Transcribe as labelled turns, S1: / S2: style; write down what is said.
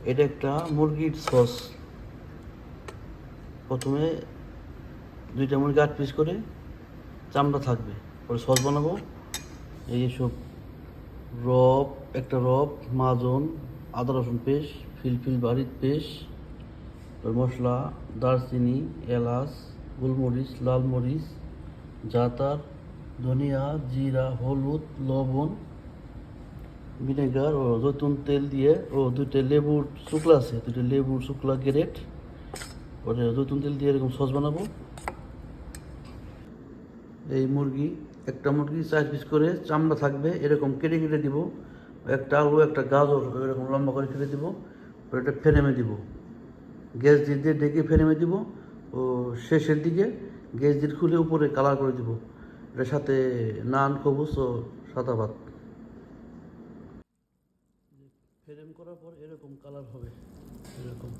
S1: এটা একটা মুরগির সস। প্রথমে 2টা মুরগি 8 পিস করে চামড়া থাকবে, পরে সস বানাবো। এই সব রব, একটা রব, মাজন, আদা রসুন পেস্ট, ফিলফিল বাড়ির পেস্ট, মশলা, দারচিনি, এলাচ, গোলমরিচ, লাল মরিচ, জাতার, ধনিয়া, জিরা, হলুদ, লবণ, ভিনেগার ও জৈতুন তেল দিয়ে, ও 2টা লেবুর শুকলা আছে, 2টা লেবুর শুকলা গ্রেট, পরে জৈতুন তেল দিয়ে এরকম সস বানাবো। এই মুরগি, একটা মুরগি 4 পিস করে চামড়া থাকবে, এরকম কেটে কেটে দিব। একটা আলু, একটা গাজর এরকম লম্বা করে কেটে দিব, এটা ফ্রেমে দিব। গ্যাস দিয়ে ডেকে ফ্রেমে দিব। ও শেষের দিকে গ্যাস দিয়ে খুলে উপরে কালার করে দিব। এটার সাথে নান, কবুস ও সাদা ভাত। ফ্রেম করার পর এরকম কালার হবে, এরকম।